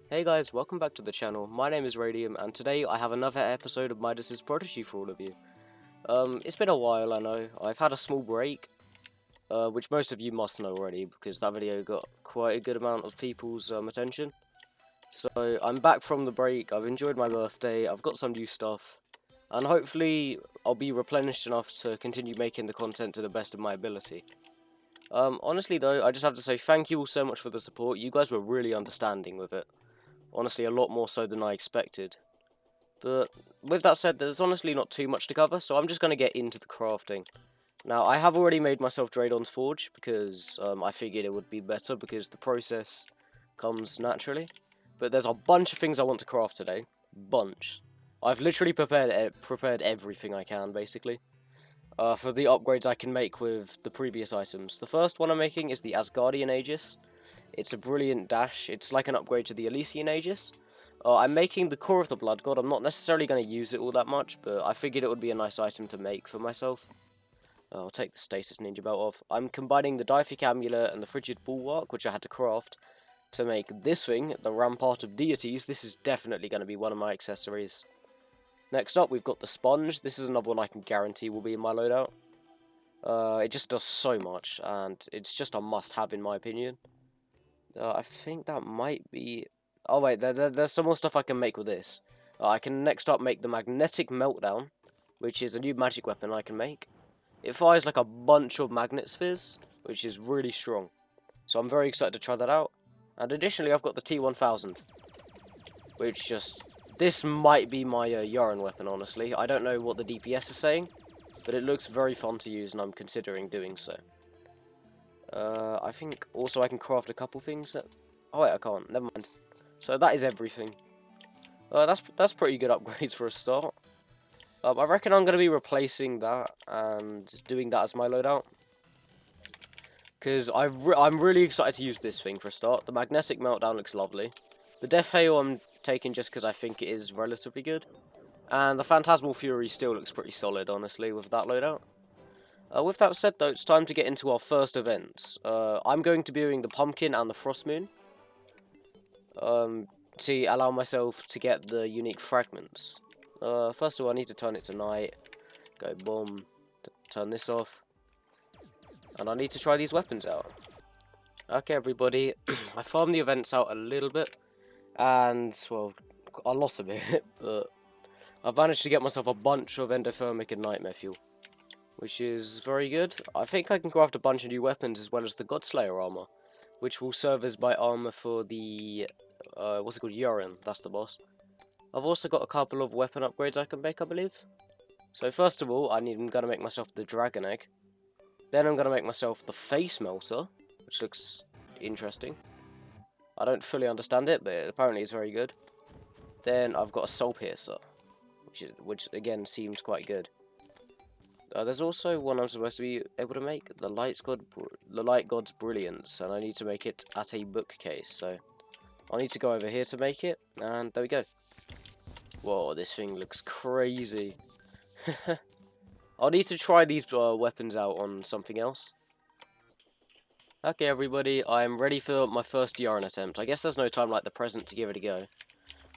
Hey guys, welcome back to the channel. My name is Radium, and today I have another episode of Midas Prodigy for all of you. It's been a while, I know. I've had a small break, which most of you must know already, because that video got quite a good amount of people's attention. So, I'm back from the break, I've enjoyed my birthday, I've got some new stuff, and hopefully I'll be replenished enough to continue making the content to the best of my ability. Honestly though, I just have to say thank you all so much for the support. You guys were really understanding with it. Honestly, a lot more so than I expected. But with that said, there's honestly not too much to cover, so I'm just going to get into the crafting. Now, I have already made myself Draydon's Forge, because I figured it would be better, because the process comes naturally. But there's a bunch of things I want to craft today. Bunch. I've literally prepared everything I can, basically. For the upgrades I can make with the previous items. The first one I'm making is the Asgardian Aegis. It's a brilliant dash. It's like an upgrade to the Elysian Aegis. I'm making the Core of the Blood God. I'm not necessarily going to use it all that much, but I figured it would be a nice item to make for myself. I'll take the Stasis Ninja Belt off. I'm combining the Diphic Amulet and the Frigid Bulwark, which I had to craft, to make this thing, the Rampart of Deities. This is definitely going to be one of my accessories. Next up, we've got the Sponge. This is another one I can guarantee will be in my loadout. It just does so much, and it's just a must-have in my opinion. I think that might be... Oh wait, there's some more stuff I can make with this. I can next up make the Magnetic Meltdown, which is a new magic weapon I can make. It fires like a bunch of magnet spheres, which is really strong. So I'm very excited to try that out. And additionally, I've got the T1000, which just... This might be my Yharon weapon, honestly. I don't know what the DPS is saying, but it looks very fun to use, and I'm considering doing so. I think also I can craft a couple things that... Oh wait, I can't. Never mind. So that is everything. That's pretty good upgrades for a start. I reckon I'm going to be replacing that and doing that as my loadout. Because I'm really excited to use this thing for a start. The Magnetic Meltdown looks lovely. The Death Hail I'm taking just because I think it is relatively good. And the Phantasmal Fury still looks pretty solid, honestly, with that loadout. With that said, though, it's time to get into our first events. I'm going to be doing the Pumpkin and the Frost Moon. To allow myself to get the unique fragments. First of all, I need to turn it to night. Go boom. Turn this off. And I need to try these weapons out. Okay, everybody. I farmed the events out a little bit. And, well, a lot of it. But I've managed to get myself a bunch of endothermic and nightmare fuel, which is very good. I think I can craft a bunch of new weapons as well as the Godslayer armor, which will serve as my armor for the, what's it called, Yharon, that's the boss. I've also got a couple of weapon upgrades I can make, I believe. So first of all, I'm going to make myself the Dragon Egg. Then I'm going to make myself the Face Melter, which looks interesting. I don't fully understand it, but apparently it's very good. Then I've got a Soul Piercer, which again seems quite good. There's also one I'm supposed to be able to make, the Light God's Brilliance, and I need to make it at a bookcase, so I'll need to go over here to make it, and there we go. Whoa, this thing looks crazy. I'll need to try these weapons out on something else. Okay, everybody, I'm ready for my first Yharon attempt. I guess there's no time like the present to give it a go.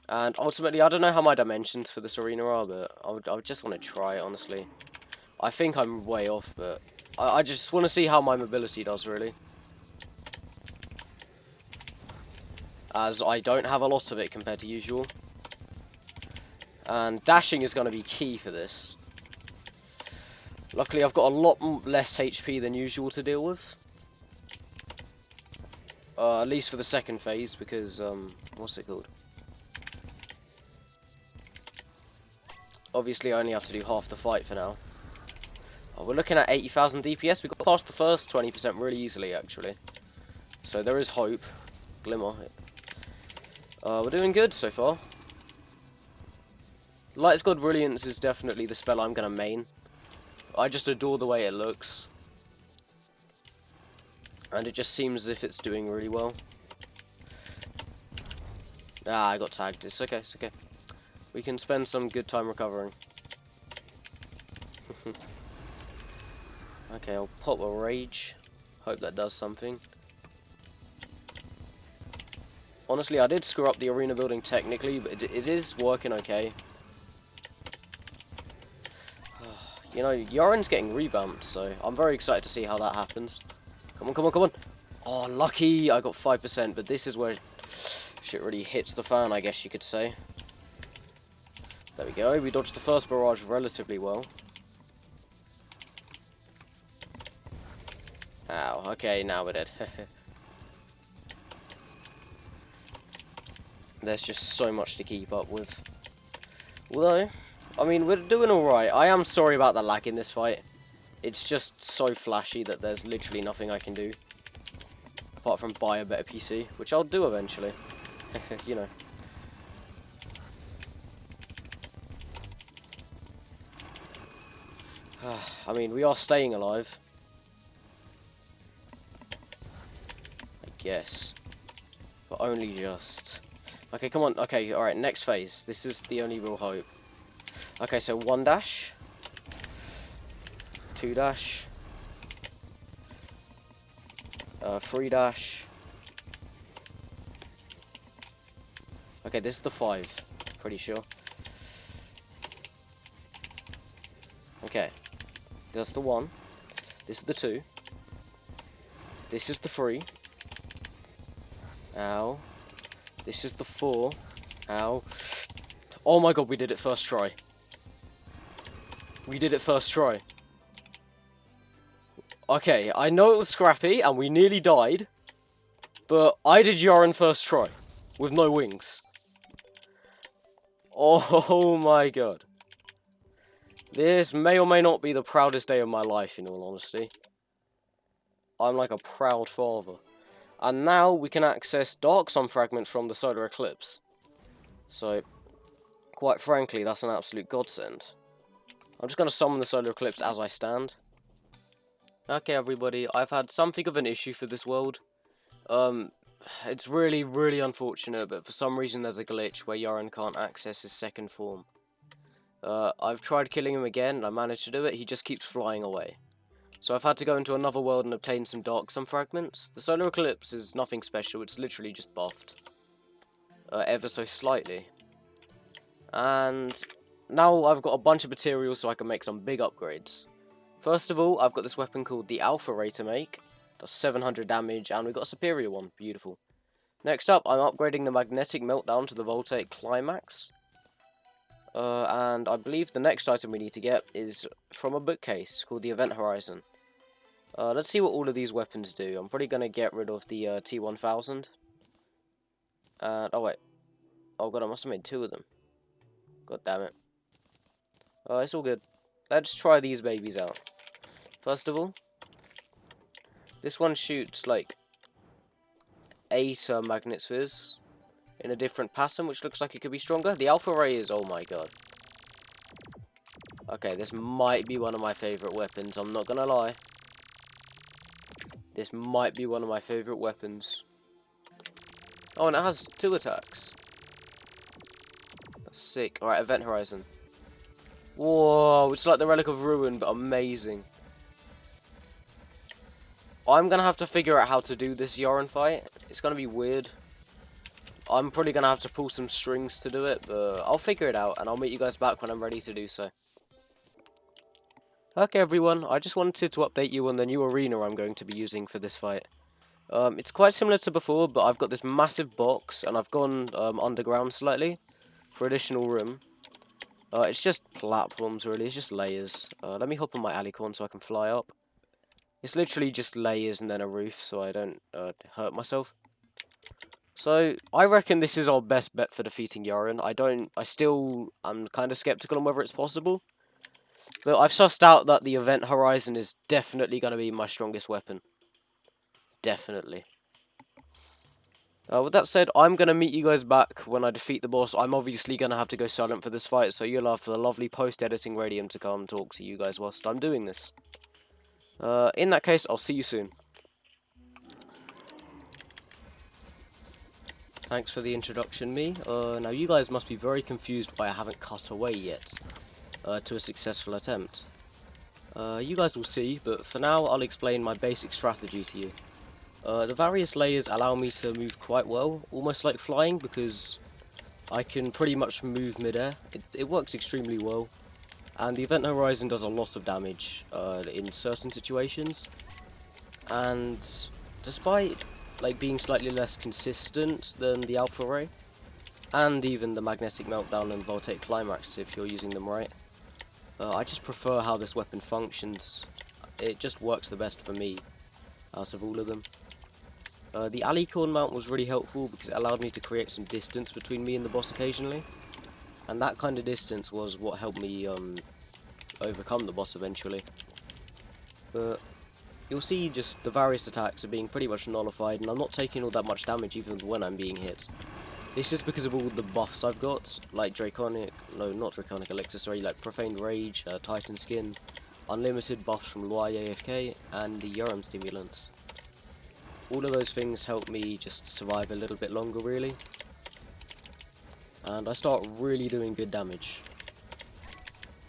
And ultimately, I don't know how my dimensions for this arena are, but I would just want to try it, honestly. I think I'm way off, but I just want to see how my mobility does, really. As I don't have a lot of it compared to usual. And dashing is going to be key for this. Luckily, I've got a lot less HP than usual to deal with. At least for the second phase, because, what's it called? Obviously, I only have to do half the fight for now. We're looking at 80,000 DPS. We got past the first 20% really easily, actually. So there is hope. Glimmer. We're doing good so far. Light's God Brilliance is definitely the spell I'm going to main. I just adore the way it looks. And it just seems as if it's doing really well. Ah, I got tagged. It's okay, it's okay. We can spend some good time recovering. Okay, I'll pop a Rage. Hope that does something. Honestly, I did screw up the arena building technically, but it is working okay. You know, Yharon's getting revamped, so I'm very excited to see how that happens. Come on, come on, come on. Oh, lucky I got 5%, but this is where shit really hits the fan, I guess you could say. There we go, we dodged the first barrage relatively well. Ow, okay, now we're dead. There's just so much to keep up with. Although, I mean, we're doing alright. I am sorry about the lag in this fight. It's just so flashy that there's literally nothing I can do. Apart from buy a better PC, which I'll do eventually. You know. I mean, we are staying alive. I guess. But only just. Okay, come on. Okay, alright, next phase. This is the only real hope. Okay, so 1 dash. 2 dash. 3 dash. Okay, this is the 5. Pretty sure. Okay. That's the 1. This is the 2. This is the 3. Ow. This is the 4. Ow. Oh my god, we did it first try. We did it first try. Okay, I know it was scrappy and we nearly died, but I did Yharon first try with no wings. Oh my god. This may or may not be the proudest day of my life, in all honesty. I'm like a proud father. And now we can access Dark Sun fragments from the solar eclipse. So, quite frankly, that's an absolute godsend. I'm just going to summon the solar eclipse as I stand. Okay, everybody, I've had something of an issue for this world. It's really, really unfortunate, but for some reason there's a glitch where Yharon can't access his second form. I've tried killing him again, and I managed to do it, he just keeps flying away. So I've had to go into another world and obtain some Dark Sun fragments. The solar eclipse is nothing special, it's literally just buffed. Ever so slightly. And now I've got a bunch of materials so I can make some big upgrades. First of all, I've got this weapon called the Alpha Ray to make. Does 700 damage, and we've got a superior one. Beautiful. Next up, I'm upgrading the Magnetic Meltdown to the Voltaic Climax. And I believe the next item we need to get is from a bookcase called the Event Horizon. Let's see what all of these weapons do. I'm probably going to get rid of the T1000. Oh wait. Oh god, I must have made 2 of them. God damn it. It's all good. Let's try these babies out. First of all, this one shoots like 8 magnet spheres in a different pattern, which looks like it could be stronger. The Alpha Ray is, oh my god. Okay, this might be one of my favourite weapons, I'm not gonna lie. This might be one of my favourite weapons. Oh, and it has 2 attacks. That's sick. Alright, Event Horizon. Whoa, it's like the Relic of Ruin, but amazing. I'm gonna have to figure out how to do this Yharon fight. It's gonna be weird. I'm probably gonna have to pull some strings to do it, but I'll figure it out, and I'll meet you guys back when I'm ready to do so. Okay, everyone, I just wanted to update you on the new arena I'm going to be using for this fight. It's quite similar to before, but I've got this massive box, and I've gone underground slightly for additional room. It's just platforms, really. It's just layers. Let me hop on my alicorn so I can fly up. It's literally just layers and then a roof, so I don't hurt myself. So, I reckon this is our best bet for defeating Yharon. I'm kind of skeptical on whether it's possible. But I've sussed out that the Event Horizon is definitely going to be my strongest weapon. Definitely. With that said, I'm going to meet you guys back when I defeat the boss. I'm obviously going to have to go silent for this fight, so you'll have the lovely post-editing Radium to come talk to you guys whilst I'm doing this. In that case, I'll see you soon. Thanks for the introduction, me. Now you guys must be very confused why I haven't cut away yet to a successful attempt. You guys will see, but for now I'll explain my basic strategy to you. The various layers allow me to move quite well, almost like flying, because I can pretty much move mid-air. It works extremely well, and the event horizon does a lot of damage in certain situations. And despite like being slightly less consistent than the alpha ray, and even the magnetic meltdown and voltaic climax if you're using them right, I just prefer how this weapon functions. It just works the best for me out of all of them. The alicorn mount was really helpful because it allowed me to create some distance between me and the boss occasionally, and that kind of distance was what helped me overcome the boss eventually. But you'll see just the various attacks are being pretty much nullified, and I'm not taking all that much damage even when I'm being hit. This is because of all the buffs I've got, like not Draconic Elixir, sorry, like Profaned Rage, Titan Skin, unlimited buffs from Loi AFK, and the Yharon stimulants. All of those things help me just survive a little bit longer, really. And I start really doing good damage.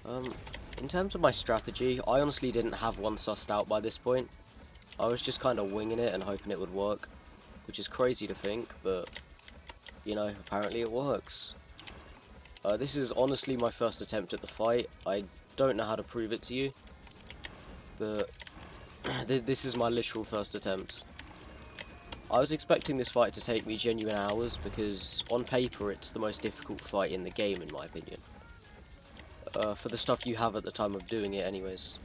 In terms of my strategy, I honestly didn't have one sussed out by this point. I was just kind of winging it and hoping it would work, which is crazy to think, but, you know, apparently it works. This is honestly my first attempt at the fight. I don't know how to prove it to you, but this is my literal first attempt. I was expecting this fight to take me genuine hours, because on paper it's the most difficult fight in the game in my opinion. For the stuff you have at the time of doing it anyways.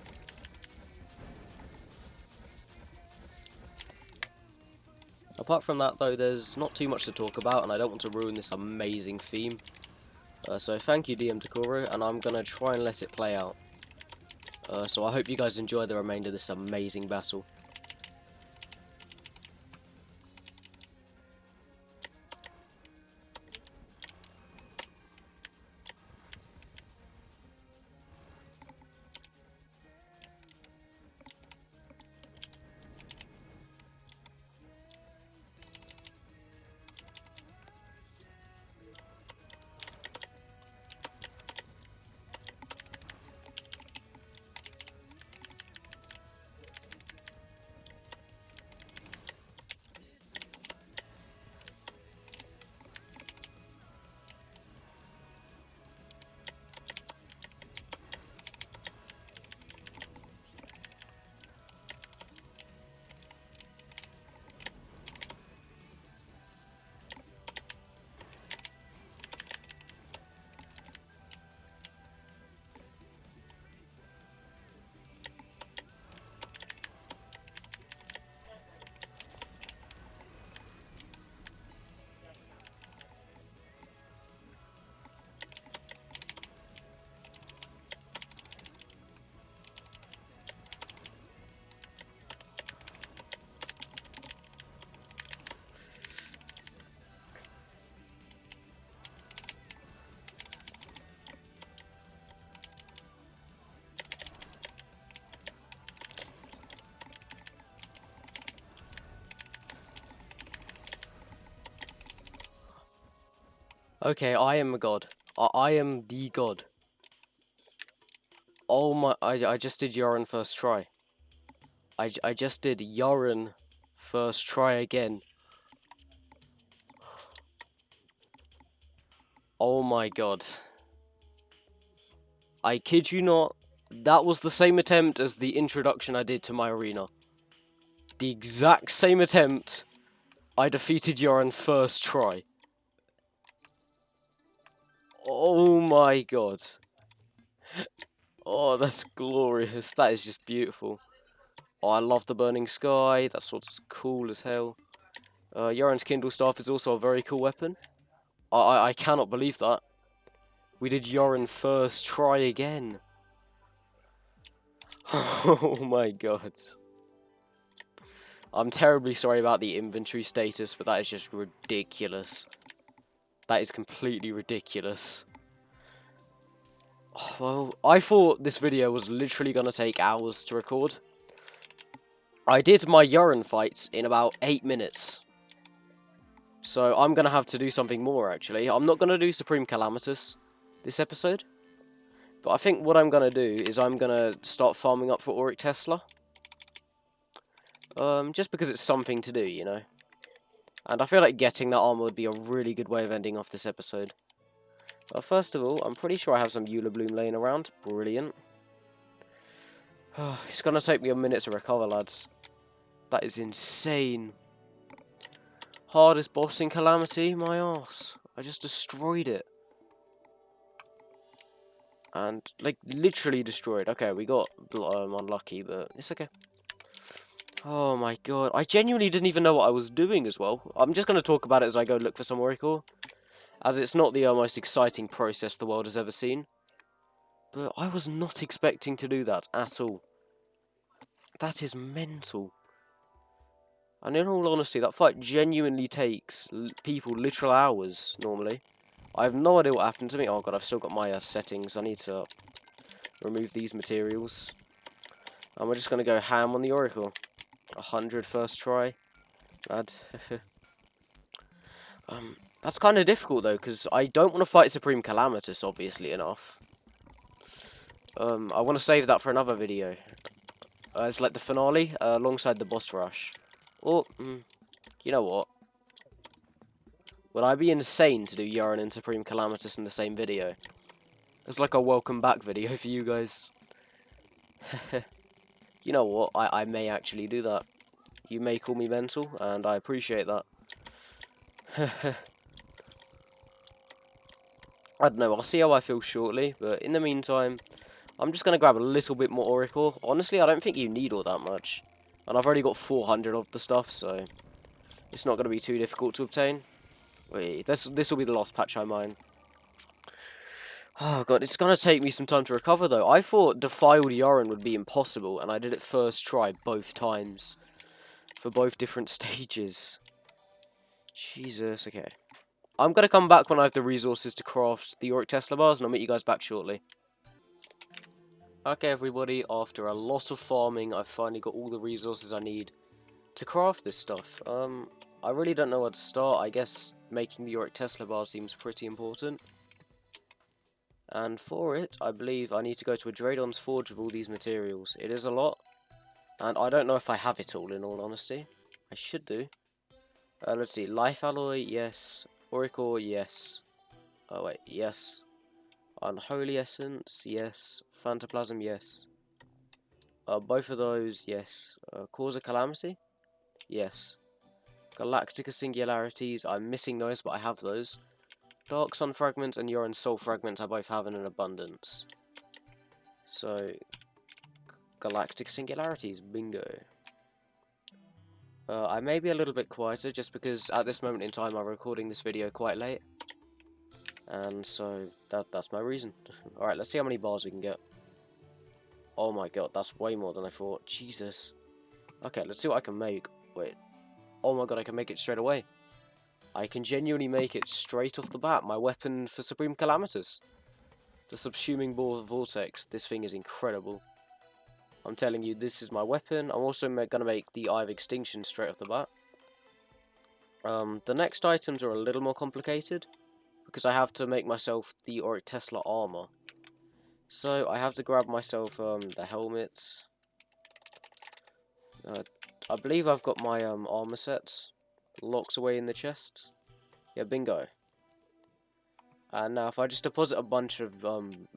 Apart from that though, there's not too much to talk about, and I don't want to ruin this amazing theme. So thank you DM Decoro, and I'm gonna try and let it play out. So I hope you guys enjoy the remainder of this amazing battle. Okay, I am a god. I am the god. Oh my, I just did Yharon first try. I just did Yharon first try again. Oh my god. I kid you not, that was the same attempt as the introduction I did to my arena. The exact same attempt, I defeated Yharon first try. Oh my god. Oh, that's glorious. That is just beautiful. Oh, I love the burning sky. That's what's cool as hell. Yharon's Kindle Staff is also a very cool weapon. I cannot believe that. We did Yharon first try again. Oh my god. I'm terribly sorry about the inventory status, but that is just ridiculous. That is completely ridiculous. Oh, well, I thought this video was literally going to take hours to record. I did my Yharon fight in about 8 minutes. So I'm going to have to do something more, actually. I'm not going to do Supreme Calamitas this episode. But I think what I'm going to do is I'm going to start farming up for Auric Tesla. Just because it's something to do, you know. And I feel like getting that armor would be a really good way of ending off this episode. First of all, I'm pretty sure I have some Eula Bloom laying around. Brilliant. It's gonna take me a minute to recover, lads. That is insane. Hardest boss in Calamity? My arse. I just destroyed it. And, like, literally destroyed. Okay, we got unlucky, but it's okay. Oh my god. I genuinely didn't even know what I was doing as well. I'm just going to talk about it as I go look for some Oracle, as it's not the most exciting process the world has ever seen. But I was not expecting to do that at all. That is mental. And in all honesty, that fight genuinely takes people literal hours, normally. I have no idea what happened to me. Oh god, I've still got my settings. I need to remove these materials. And we're just going to go ham on the Oracle. 100 first try. Lad. That's kind of difficult though, because I don't want to fight Supreme Calamitas, obviously enough. I want to save that for another video. It's like the finale, alongside the boss rush. Or, you know what? Would I be insane to do Yharon and Supreme Calamitas in the same video? It's like a welcome back video for you guys. You know what? I may actually do that. You may call me mental, and I appreciate that. I don't know, I'll see how I feel shortly, but in the meantime, I'm just going to grab a little bit more Oracle. Honestly, I don't think you need all that much. And I've already got 400 of the stuff, so it's not going to be too difficult to obtain. Wait, this will be the last patch I mine. Oh god, it's going to take me some time to recover though. I thought Defiled Yharon would be impossible, and I did it first try both times. For both different stages. Jesus, okay. I'm going to come back when I have the resources to craft the Auric Tesla bars, and I'll meet you guys back shortly. Okay, everybody, after a lot of farming, I've finally got all the resources I need to craft this stuff. I really don't know where to start. I guess making the Auric Tesla bar seems pretty important. And for it, I believe I need to go to a Draydon's Forge with all these materials. It is a lot, and I don't know if I have it all, in all honesty. I should do. Let's see, Life Alloy, yes. Oracle, yes. Oh wait, yes. Unholy Essence, yes. Phantoplasm, yes. Both of those, yes. Cause of Calamity, yes. Galactica Singularities, I'm missing those, but I have those. Dark Sun Fragments and Yharon Soul Fragments I both have in an abundance. So, Galactic Singularities, bingo. I may be a little bit quieter just because at this moment in time I'm recording this video quite late. And so, that's my reason. Alright, let's see how many bars we can get. Oh my god, that's way more than I thought. Jesus. Okay, let's see what I can make. Wait. Oh my god, I can make it straight away. I can genuinely make it straight off the bat. My weapon for Supreme Calamitas. The Subsuming Vortex. This thing is incredible. I'm telling you, this is my weapon. I'm also going to make the Eye of Extinction straight off the bat. The next items are a little more complicated, because I have to make myself the Auric Tesla armor. So I have to grab myself the helmets. I believe I've got my armor sets locked away in the chests. Yeah, bingo. And now if I just deposit a bunch of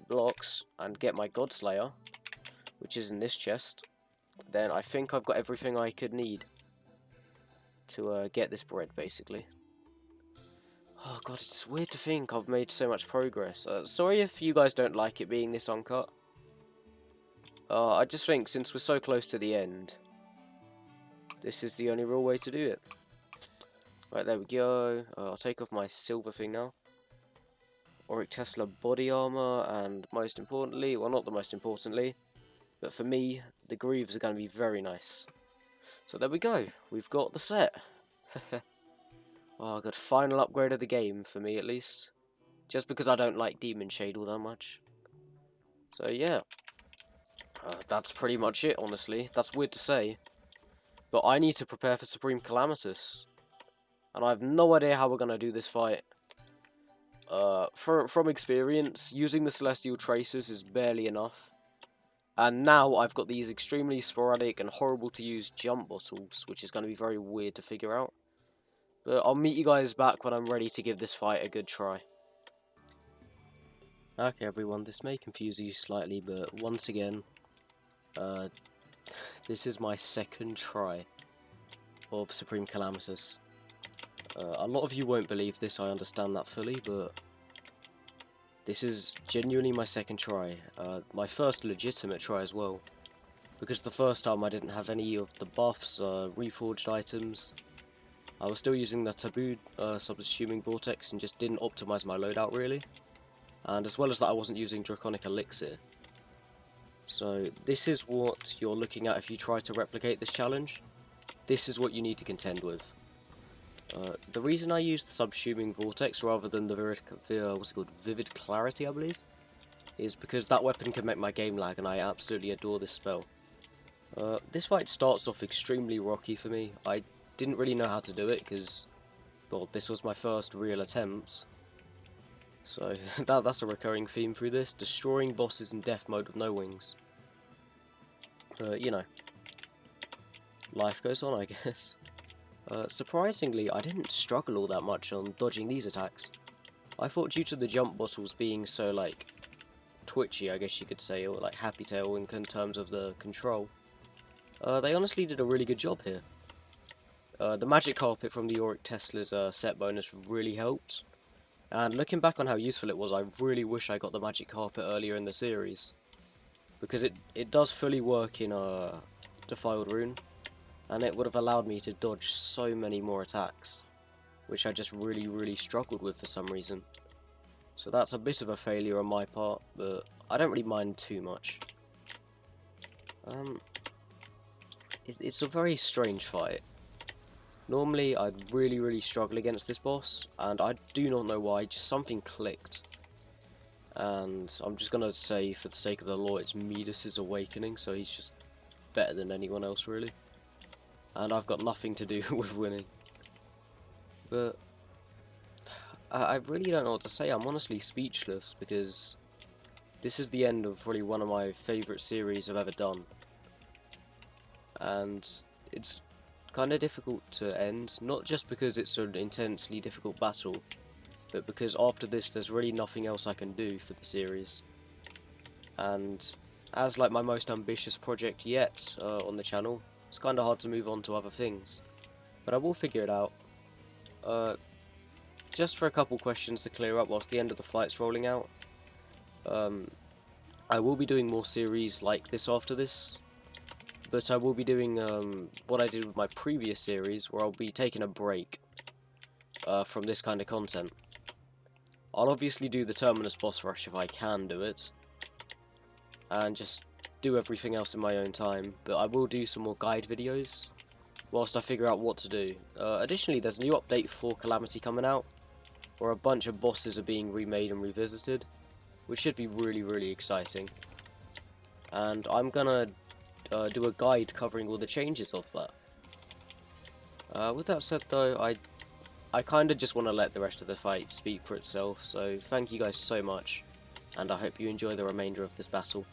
blocks and get my Godslayer, which is in this chest, then I think I've got everything I could need to get this bread, basically. Oh god, it's weird to think I've made so much progress. Sorry if you guys don't like it being this uncut. I just think since we're so close to the end, this is the only real way to do it. Right, there we go. I'll take off my silver thing now. Auric Tesla body armor, and most importantly, well not the most importantly, but for me, the greaves are going to be very nice. So there we go, we've got the set. Oh god, final upgrade of the game, for me at least. Just because I don't like Demon Shade all that much. So yeah, that's pretty much it, honestly. That's weird to say. But I need to prepare for Supreme Calamitas. And I have no idea how we're going to do this fight. From experience, using the Celestial Tracers is barely enough. And now I've got these extremely sporadic and horrible to use jump bottles, which is going to be very weird to figure out. But I'll meet you guys back when I'm ready to give this fight a good try. Okay everyone, this may confuse you slightly, but once again, this is my second try of Supreme Calamitas. A lot of you won't believe this, I understand that fully, but this is genuinely my second try. My first legitimate try as well. Because the first time I didn't have any of the buffs, reforged items. I was still using the taboo subsuming vortex and just didn't optimize my loadout really. And as well as that, I wasn't using draconic elixir. So this is what you're looking at if you try to replicate this challenge. This is what you need to contend with. The reason I used the subsuming vortex rather than the vivid clarity, I believe, is because that weapon can make my game lag, and I absolutely adore this spell. This fight starts off extremely rocky for me. I didn't really know how to do it because, well, this was my first real attempt. So that's a recurring theme through this: destroying bosses in death mode with no wings. You know, life goes on, I guess. Surprisingly, I didn't struggle all that much on dodging these attacks. I thought due to the jump bottles being so, like, twitchy, I guess you could say, or like Happy Tail in terms of the control, they honestly did a really good job here. The magic carpet from the Auric Tesla's set bonus really helped, and looking back on how useful it was, I really wish I got the magic carpet earlier in the series, because it does fully work in Defiled Rune, and it would have allowed me to dodge so many more attacks, which I just really struggled with for some reason. So that's a bit of a failure on my part, but I don't really mind too much. It's a very strange fight. Normally I'd really struggle against this boss, and I do not know why, just something clicked. And I'm just gonna say, for the sake of the law, it's Midas' awakening, so he's just better than anyone else really. And I've got nothing to do with winning. But I really don't know what to say. I'm honestly speechless, because this is the end of probably one of my favourite series I've ever done. And it's kind of difficult to end, not just because it's an intensely difficult battle, but because after this there's really nothing else I can do for the series. And as like my most ambitious project yet on the channel, it's kind of hard to move on to other things. But I will figure it out. Just for a couple questions to clear up whilst the end of the fight's rolling out. I will be doing more series like this after this. But I will be doing what I did with my previous series, where I'll be taking a break from this kind of content. I'll obviously do the Terminus boss rush if I can do it, and just do everything else in my own time, but I will do some more guide videos whilst I figure out what to do. Additionally, there's a new update for Calamity coming out, where a bunch of bosses are being remade and revisited, which should be really exciting. And I'm gonna do a guide covering all the changes of that. With that said though, I kinda just want to let the rest of the fight speak for itself, so thank you guys so much, and I hope you enjoy the remainder of this battle.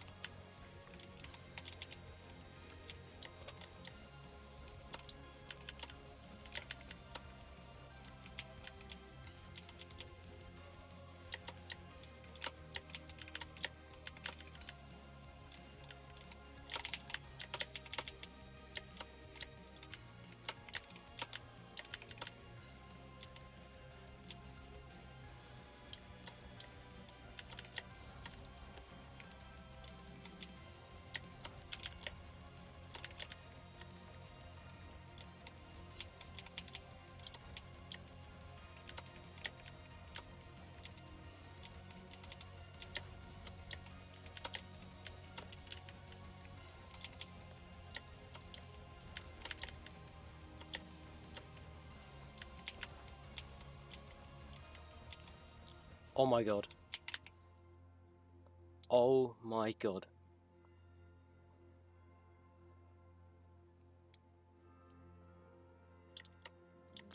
Oh my god. Oh my god.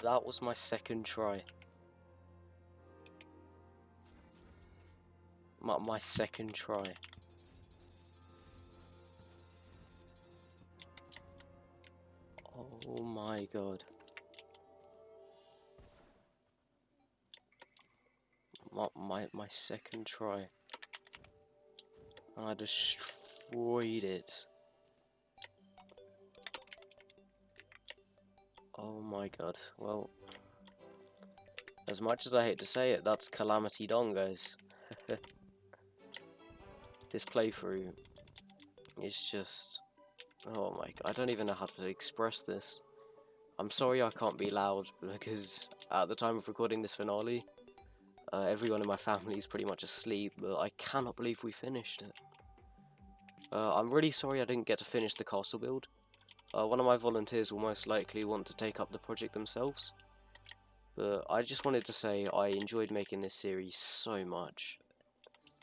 That was my second try. My second try. Oh my god. My second try. And I destroyed it. Oh my god. Well, as much as I hate to say it, that's Calamity done, guys. This playthrough is just... Oh my god, I don't even know how to express this. I'm sorry I can't be loud, because at the time of recording this finale, everyone in my family is pretty much asleep, but I cannot believe we finished it. I'm really sorry I didn't get to finish the castle build. One of my volunteers will most likely want to take up the project themselves. But I just wanted to say I enjoyed making this series so much.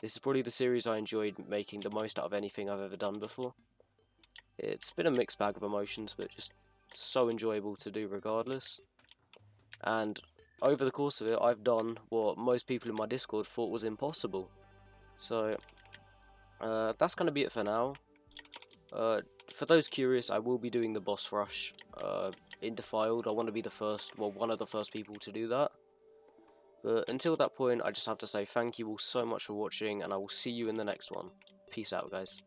This is probably the series I enjoyed making the most out of anything I've ever done before. It's been a mixed bag of emotions, but just so enjoyable to do regardless. And over the course of it, I've done what most people in my Discord thought was impossible. So, that's going to be it for now. For those curious, I will be doing the boss rush in Defiled. I want to be the first, well, one of the first people to do that. But until that point, I just have to say thank you all so much for watching, and I will see you in the next one. Peace out, guys.